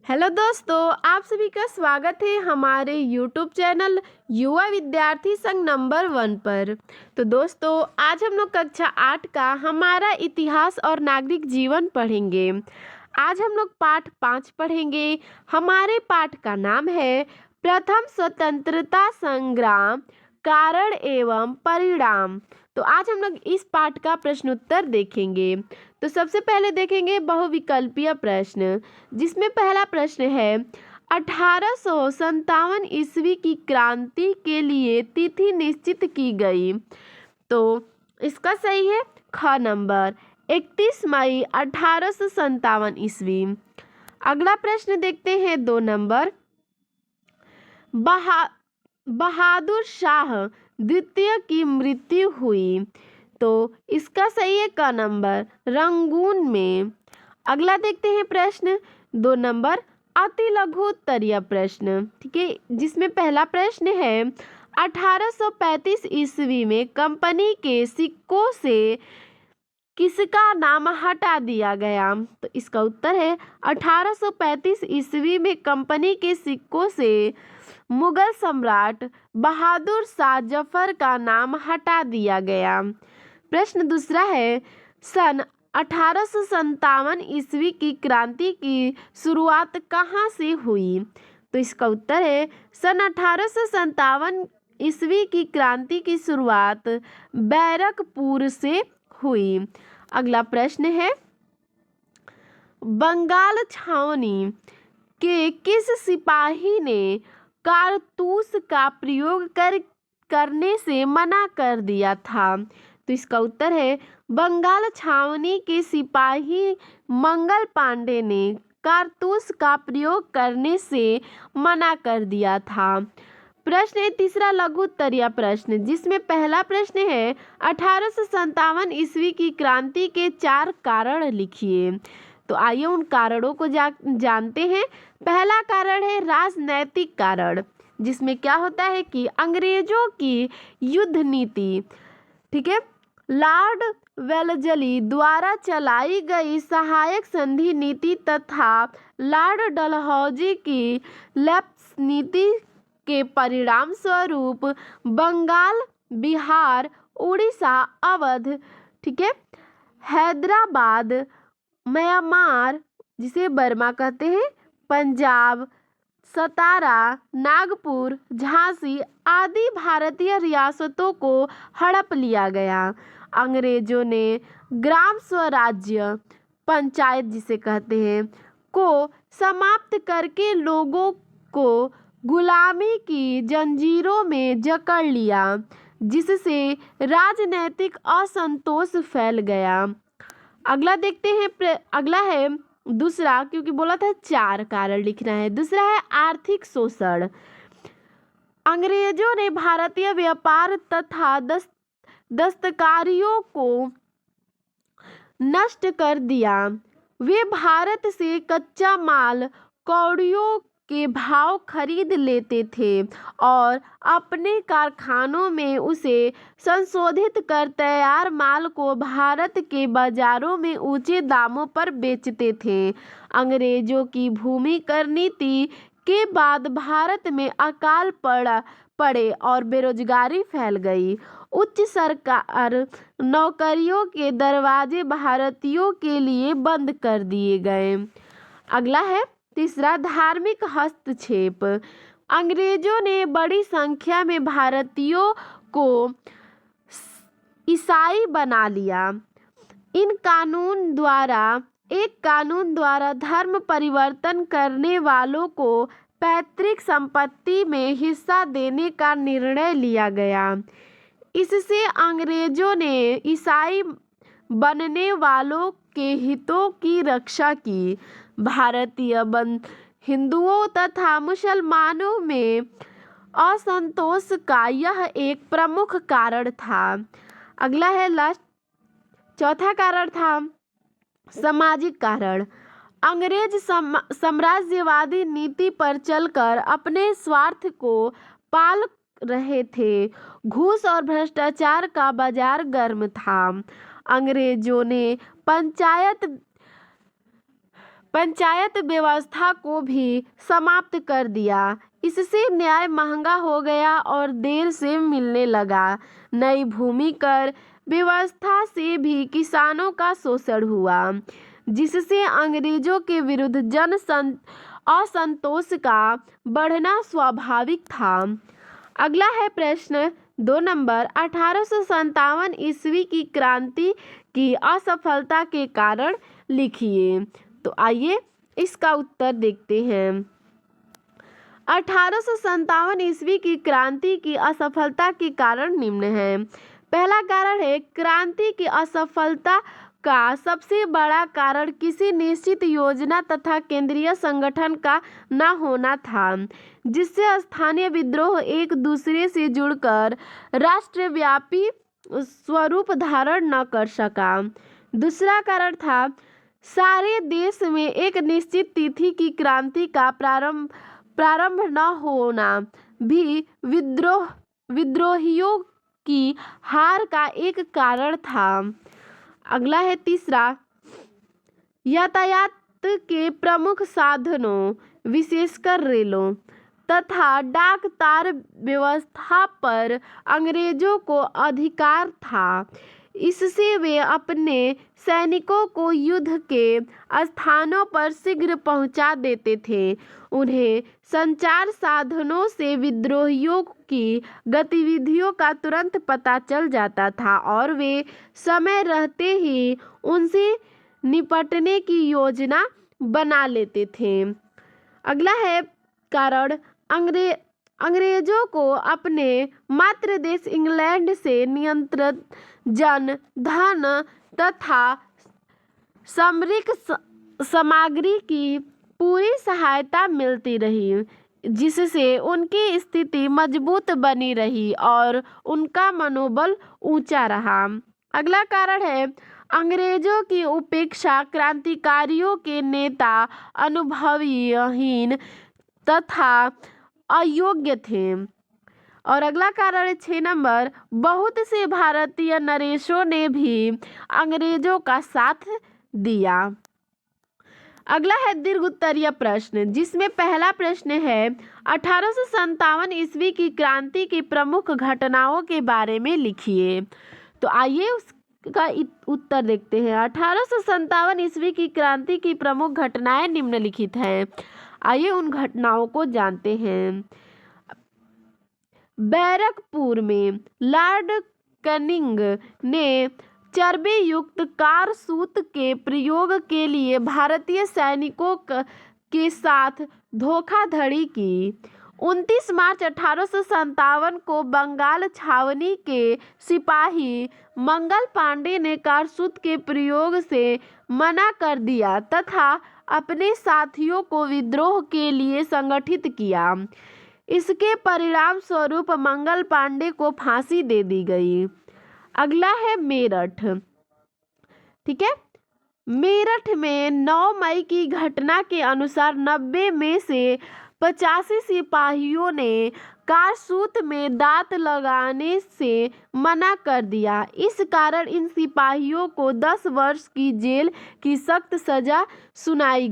Hello दोस्तों, आप सभी का स्वागत है हमारे यूट्यूब चैनल युवा विद्यार्थी संघ नंबर 1 पर। तो दोस्तों, आज हम लोग कक्षा 8 का हमारा इतिहास और नागरिक जीवन पढ़ेंगे। आज हम लोग पाठ 5 पढ़ेंगे। हमारे पाठ का नाम है प्रथम स्वतंत्रता संग्राम, कारण एवं परिणाम। तो आज हम लोग इस पाठ का प्रश्नोत्तर देखेंगे। तो सबसे पहले देखेंगे बहुविकल्पीय प्रश्न, जिसमें पहला प्रश्न है 1857 ईस्वी की क्रांति के लिए तिथि निश्चित की गई। तो इसका सही है ख नंबर 31 मई 1857 ईस्वी। अगला प्रश्न देखते हैं 2 नंबर, बहादुर शाह द्वितीय की मृत्यु हुई। तो इसका सही है क नंबर रंगून में। अगला देखते हैं प्रश्न 2 नंबर, अति लघु उत्तरीय प्रश्न, ठीक है, जिसमें पहला प्रश्न है 1835 ईस्वी में कंपनी के सिक्कों से किसका नाम हटा दिया गया। तो इसका उत्तर है 1835 ईस्वी में कंपनी के सिक्कों से मुगल सम्राट बहादुर शाह जफर का नाम हटा दिया गया। प्रश्न दूसरा है सन 1857 ईस्वी की क्रांति की शुरुआत कहाँ से हुई। तो इसका उत्तर है सन 1857 ईस्वी की क्रांति की शुरुआत बैरकपुर से हुई। अगला प्रश्न है बंगाल छावनी के किस सिपाही ने कारतूस का प्रयोग करने से मना कर दिया था। तो इसका उत्तर है बंगाल छावनी के सिपाही मंगल पांडे ने कारतूस का प्रयोग करने से मना कर दिया था। प्रश्न है तीसरा लघु उत्तरीय प्रश्न, जिसमें पहला प्रश्न है 1857 ईस्वी की क्रांति के 4 कारण लिखिए। तो आइए उन कारणों को जानते हैं। पहला कारण है राजनैतिक कारण, जिसमें क्या होता है कि अंग्रेजों की युद्ध नीति, ठीक है, लॉर्ड वेलजली द्वारा चलाई गई सहायक संधि नीति तथा लॉर्ड डलहौजी की लेप्स नीति के परिणाम स्वरूप बंगाल, बिहार, उड़ीसा, अवध, ठीक है, हैदराबाद, म्यांमार जिसे बर्मा कहते हैं, पंजाब, सतारा, नागपुर, झांसी आदि भारतीय रियासतों को हड़प लिया गया। अंग्रेजों ने ग्राम स्वराज्य, पंचायत जिसे कहते हैं, को समाप्त करके लोगों को गुलामी की जंजीरों में जकड़ लिया, जिससे राजनीतिक असंतोष फैल गया। अगला देखते हैं, अगला है दूसरा, क्योंकि बोला था 4 कारण लिखना है। दूसरा है आर्थिक शोषण। अंग्रेजों ने भारतीय व्यापार तथा दस्तकारियों को नष्ट कर दिया। वे भारत से कच्चा माल कौड़ियों के भाव खरीद लेते थे और अपने कारखानों में उसे संशोधित कर तैयार माल को भारत के बाजारों में ऊंचे दामों पर बेचते थे। अंग्रेजों की भूमिकर नीति के बाद भारत में अकाल पड़े और बेरोजगारी फैल गई। उच्च सरकार नौकरियों के दरवाजे भारतीयों के लिए बंद कर दिए गए। अगला है तीसरा धार्मिक हस्तक्षेप। अंग्रेजों ने बड़ी संख्या में भारतीयों को ईसाई बना लिया। एक कानून द्वारा धर्म परिवर्तन करने वालों को पैतृक संपत्ति में हिस्सा देने का निर्णय लिया गया। इससे अंग्रेजों ने ईसाई बनने वालों के हितों की रक्षा की। भारतीय हिंदुओं तथा मुसलमानों में असंतोष का यह एक प्रमुख कारण था। अगला है चौथा कारण था सामाजिक कारण। अंग्रेज साम्राज्यवादी नीति पर चलकर अपने स्वार्थ को पाल रहे थे। घूस और भ्रष्टाचार का बाजार गर्म था। अंग्रेजों ने पंचायत व्यवस्था को भी समाप्त कर दिया। इससे न्याय महंगा हो गया और देर से मिलने लगा। नई भूमि कर व्यवस्था से भी किसानों का शोषण हुआ, जिससे अंग्रेजों के विरुद्ध असंतोष का बढ़ना स्वाभाविक था। अगला है प्रश्न 2 नंबर, 1857 ईस्वी की क्रांति की असफलता के कारण लिखिए। तो आइए इसका उत्तर देखते हैं। 1857 ईस्वी की क्रांति की असफलता के कारण निम्न है। पहला कारण है, क्रांति की असफलता का सबसे बड़ा कारण किसी निश्चित योजना तथा केंद्रीय संगठन का न होना था, जिससे स्थानीय विद्रोह एक दूसरे से जुड़कर राष्ट्रव्यापी स्वरूप धारण न कर सका। दूसरा कारण था, सारे देश में एक निश्चित तिथि की क्रांति का प्रारंभ न होना भी विद्रोहियों की हार का एक कारण था। अगला है तीसरा, यातायात के प्रमुख साधनों विशेषकर रेलों तथा डाक तार व्यवस्था पर अंग्रेजों को अधिकार था। इससे वे अपने सैनिकों को युद्ध के स्थानों पर शीघ्र पहुंचा देते थे। उन्हें संचार साधनों से विद्रोहियों की गतिविधियों का तुरंत पता चल जाता था और वे समय रहते ही उनसे निपटने की योजना बना लेते थे। अगला है कारण, अंग्रेजों को अपने मातृ देश इंग्लैंड से नियंत्रित धन तथा सामरिक सामग्री की पूरी सहायता मिलती रही, जिससे उनकी स्थिति मजबूत बनी रही और उनका मनोबल ऊंचा रहा। अगला कारण है, अंग्रेजों की उपेक्षा क्रांतिकारियों के नेता अनुभवहीन तथा अयोग्य थे। और अगला कारण है 6 नंबर, बहुत से भारतीय नरेशों ने भी अंग्रेजों का साथ दिया। अगला है दीर्घ उत्तरीय प्रश्न, जिसमें पहला प्रश्न है 1857 ईस्वी की क्रांति की प्रमुख घटनाओं के बारे में लिखिए। तो आइए उसका उत्तर देखते हैं। 1857 ईस्वी की क्रांति की प्रमुख घटनाएं निम्नलिखित हैं। आइए उन घटनाओं को जानते हैं। बैरकपुर में लॉर्ड कैनिंग ने चर्बी युक्त कारतूस के प्रयोग के लिए भारतीय सैनिकों के साथ धोखाधड़ी की। 29 मार्च 1857 को बंगाल छावनी के सिपाही मंगल पांडे ने कारतूस के प्रयोग से मना कर दिया तथा अपने साथियों को विद्रोह के लिए संगठित किया। इसके परिणाम स्वरूप मंगल पांडे को फांसी दे दी गई। अगला है मेरठ। ठीक है, मेरठ में 9 मई की घटना के अनुसार 90 में से 85 सिपाहियों ने कारतूस में दांत लगाने से मना कर दिया। इस कारण इन सिपाहियों को 10 वर्ष की जेल की सख्त सजा दी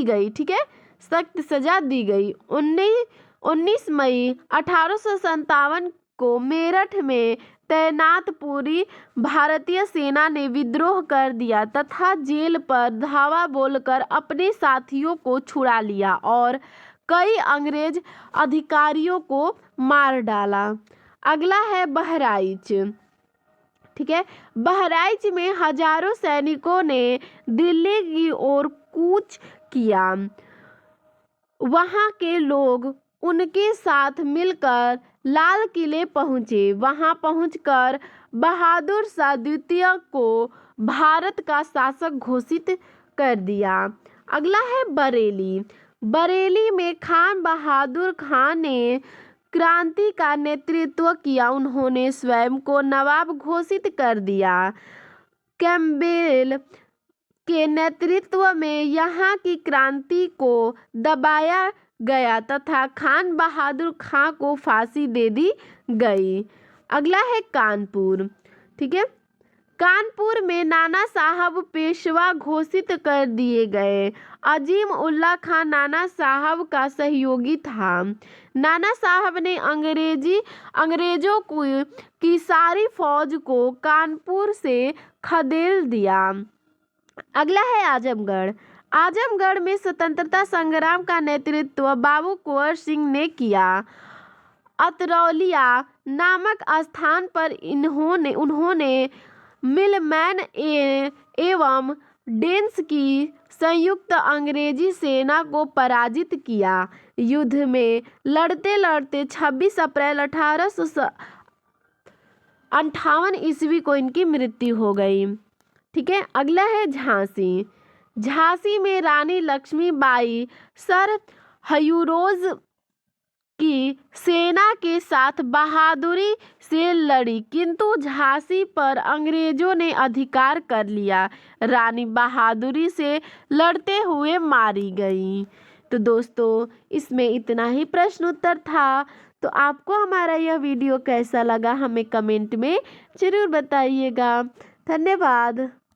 गई। ठीक है, सख्त सजा दी गई। 19 मई 1857 को मेरठ में तैनात पूरी भारतीय सेना ने विद्रोह कर दिया तथा जेल पर धावा बोलकर अपने साथियों को छुड़ा लिया और कई अंग्रेज अधिकारियों को मार डाला। अगला है बहराइच। ठीक है, बहराइच में हजारों सैनिकों ने दिल्ली की ओर कूच किया। वहां के लोग उनके साथ मिलकर लाल किले पहुंचे। वहां पहुंचकर बहादुर शाह द्वितीय को भारत का शासक घोषित कर दिया। अगला है बरेली। बरेली में खान बहादुर खान ने क्रांति का नेतृत्व किया। उन्होंने स्वयं को नवाब घोषित कर दिया। कैम्पबेल के नेतृत्व में यहाँ की क्रांति को दबाया गया तथा खान बहादुर खां को फांसी दे दी गई। अगला है कानपुर। ठीक है, कानपुर में नाना साहब पेशवा घोषित कर दिए गए। अजीम उल्ला खान नाना साहब का सहयोगी था। नाना साहब ने अंग्रेजों की सारी फौज को कानपुर से खदेड़ दिया। अगला है आजमगढ़। आजमगढ़ में स्वतंत्रता संग्राम का नेतृत्व बाबू कुंवर सिंह ने किया। अतरौलिया नामक स्थान पर उन्होंने मिलमैन एवं डेंस की संयुक्त अंग्रेजी सेना को पराजित किया। युद्ध में लड़ते लड़ते 26 अप्रैल 1858 ईस्वी को इनकी मृत्यु हो गई। ठीक है, अगला है झांसी। झांसी में रानी लक्ष्मीबाई सर हयूरोज की सेना के साथ बहादुरी से लड़ी, किंतु झांसी पर अंग्रेजों ने अधिकार कर लिया। रानी बहादुरी से लड़ते हुए मारी गई। तो दोस्तों, इसमें इतना ही प्रश्न उत्तर था। तो आपको हमारा यह वीडियो कैसा लगा हमें कमेंट में ज़रूर बताइएगा। धन्यवाद।